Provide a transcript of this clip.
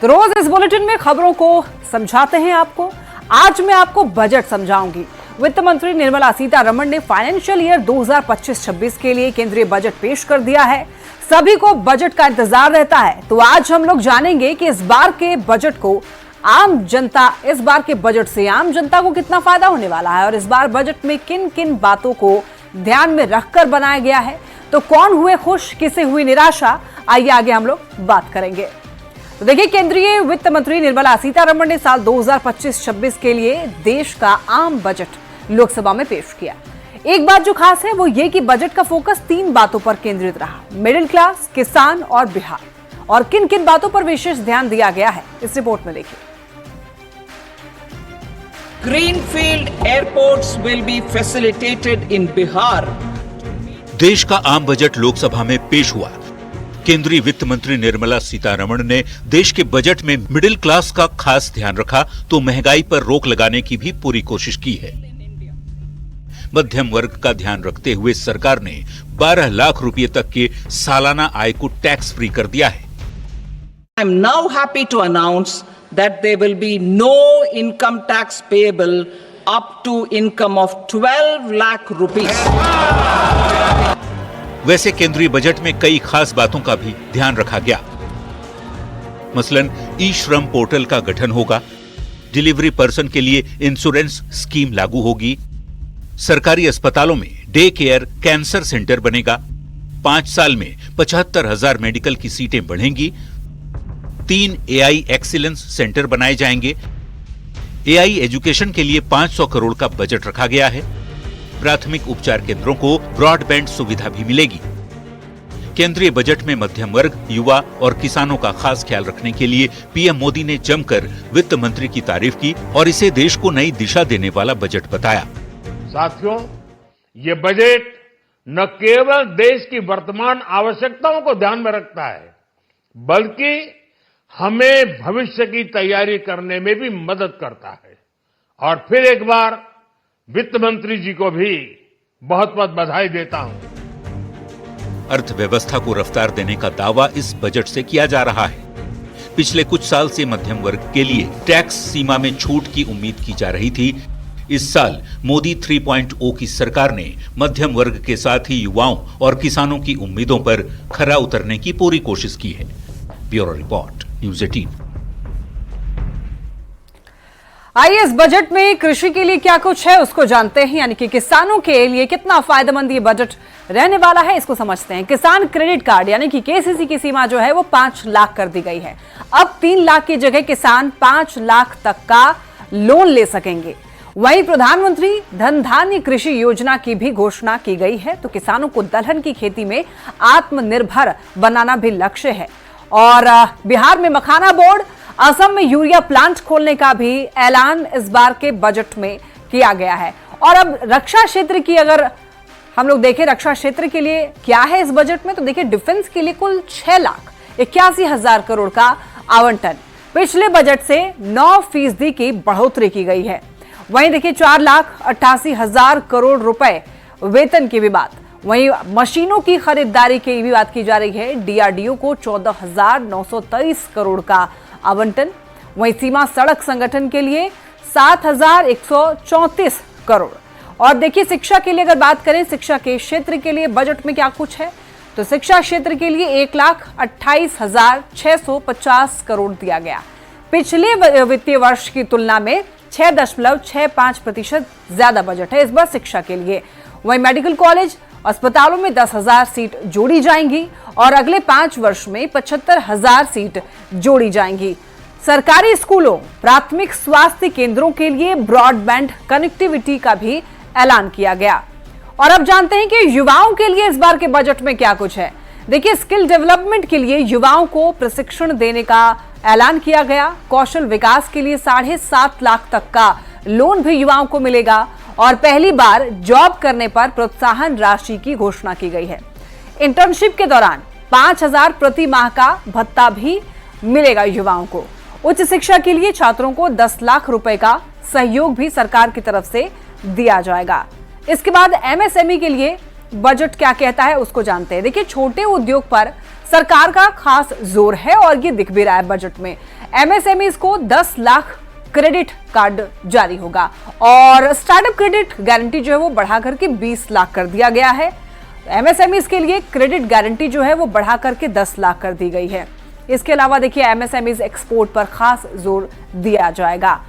तो रोज इस बुलेटिन में खबरों को समझाते हैं आपको। आज मैं आपको बजट समझाऊंगी। वित्त मंत्री निर्मला सीतारमण ने फाइनेंशियल ईयर 2025-26 के लिए केंद्रीय बजट पेश कर दिया है। सभी को बजट का इंतजार रहता है, तो आज हम लोग जानेंगे कि इस बार के बजट से आम जनता को कितना फायदा होने वाला है और इस बार बजट में किन किन बातों को ध्यान में रखकर बनाया गया है। तो कौन हुए खुश, किसे हुई निराशा, आइए आगे हम लोग बात करेंगे। तो देखिए, केंद्रीय वित्त मंत्री निर्मला सीतारमण ने साल 2025-26 के लिए देश का आम बजट लोकसभा में पेश किया। एक बात जो खास है वो ये कि बजट का फोकस 3 बातों पर केंद्रित रहा: मिडिल क्लास, किसान और बिहार। और किन किन बातों पर विशेष ध्यान दिया गया है, इस रिपोर्ट में देखिए। Greenfield airports will be facilitated in Bihar. देश का आम बजट लोकसभा में पेश हुआ। केंद्रीय वित्त मंत्री निर्मला सीतारमण ने देश के बजट में मिडिल क्लास का खास ध्यान रखा तो महंगाई पर रोक लगाने की भी पूरी कोशिश की है। मध्यम वर्ग का ध्यान रखते हुए सरकार ने 12 लाख रुपए तक के सालाना आय को टैक्स फ्री कर दिया है। I am now happy to announce that there will be no income tax payable up to income of 12 lakh rupees. वैसे केंद्रीय बजट में कई खास बातों का भी ध्यान रखा गया। मसलन ई श्रम पोर्टल का गठन होगा, डिलीवरी पर्सन के लिए इंश्योरेंस स्कीम लागू होगी, सरकारी अस्पतालों में डे केयर कैंसर सेंटर बनेगा, 5 साल में 75,000 मेडिकल की सीटें बढ़ेंगी, 3 AI एक्सीलेंस सेंटर बनाए जाएंगे, AI एजुकेशन के लिए 500 करोड़ का बजट रखा गया है, प्राथमिक उपचार केंद्रों को ब्रॉडबैंड सुविधा भी मिलेगी। केंद्रीय बजट में मध्यम वर्ग, युवा और किसानों का खास ख्याल रखने के लिए पीएम मोदी ने जमकर वित्त मंत्री की तारीफ की और इसे देश को नई दिशा देने वाला बजट बताया। साथियों, ये बजट न केवल देश की वर्तमान आवश्यकताओं को ध्यान में रखता है, बल्कि हमें भविष्य की तैयारी करने में भी मदद करता है। और फिर एक बार वित्त मंत्री जी को भी बहुत बहुत बधाई देता हूं। अर्थव्यवस्था को रफ्तार देने का दावा इस बजट से किया जा रहा है। पिछले कुछ साल से मध्यम वर्ग के लिए टैक्स सीमा में छूट की उम्मीद की जा रही थी। इस साल मोदी 3.0 की सरकार ने मध्यम वर्ग के साथ ही युवाओं और किसानों की उम्मीदों पर खरा उतरने की पूरी कोशिश की है। Bureau report, news 18। आइए इस बजट में कृषि के लिए क्या कुछ है उसको जानते हैं, यानी कि किसानों के लिए कितना फायदेमंद ये बजट रहने वाला है, इसको समझते हैं। किसान क्रेडिट कार्ड यानी कि केसीसी की सीमा जो है वो 5 लाख कर दी गई है। अब 3 लाख की जगह किसान 5 लाख तक का लोन ले सकेंगे। वहीं प्रधानमंत्री धन धान्य कृषि योजना की भी घोषणा की गई है, तो किसानों को दलहन की खेती में आत्मनिर्भर बनाना भी लक्ष्य है। और बिहार में मखाना बोर्ड, असम में यूरिया प्लांट खोलने का भी ऐलान इस बार के बजट में किया गया है। और अब रक्षा क्षेत्र की अगर हम लोग देखें, रक्षा क्षेत्र के लिए क्या है इस बजट में, तो देखिए डिफेंस के लिए कुल 6,81,000 करोड़ का आवंटन, पिछले बजट से 9% की बढ़ोतरी की गई है। वहीं देखिए 4,88,000 करोड़ रुपए वेतन की भी बात। वहीं मशीनों की खरीदारी की भी बात की जा रही है। DRDO को 14,923 करोड़ का आवंटन। वहीं सीमा सड़क संगठन के लिए 7,134 करोड़। और देखिए शिक्षा के लिए अगर बात करें, शिक्षा के क्षेत्र के लिए बजट में क्या कुछ है, तो शिक्षा क्षेत्र के लिए 1,28,650 करोड़ दिया गया। पिछले वित्तीय वर्ष की तुलना में 6.65% ज्यादा बजट है इस बार शिक्षा के लिए। वहीं मेडिकल कॉलेज, अस्पतालों में 10,000 सीट जोड़ी जाएंगी और अगले 5 वर्ष में 75,000 सीट जोड़ी जाएंगी। सरकारी स्कूलों, प्राथमिक स्वास्थ्य केंद्रों के लिए ब्रॉडबैंड कनेक्टिविटी का भी ऐलान किया गया। और अब जानते हैं कि युवाओं के लिए इस बार के बजट में क्या कुछ है। देखिए, स्किल डेवलपमेंट के लिए युवाओं को प्रशिक्षण देने का ऐलान किया गया। कौशल विकास के लिए 7.5 लाख तक का लोन भी युवाओं को मिलेगा और पहली बार जॉब करने पर प्रोत्साहन राशि की घोषणा की गई है। इंटर्नशिप के दौरान 5,000 प्रति माह का भत्ता भी मिलेगा युवाओं को। उच्च शिक्षा के लिए छात्रों को 10 लाख रुपए का सहयोग भी सरकार की तरफ से दिया जाएगा। इसके बाद MSME के लिए बजट क्या कहता है उसको जानते हैं। देखिए, छोटे उद्योग पर सरकार का खास जोर है और ये दिख भी रहा है बजट में। एमएसएमईज को 10 लाख क्रेडिट कार्ड जारी होगा और स्टार्टअप क्रेडिट गारंटी जो है वो बढ़ाकर के 20 लाख कर दिया गया है। एमएसएमईज के लिए क्रेडिट गारंटी जो है वो बढ़ाकर के 10 लाख कर दी गई है। इसके अलावा देखिए एमएसएमईज एक्सपोर्ट पर खास जोर दिया जाएगा।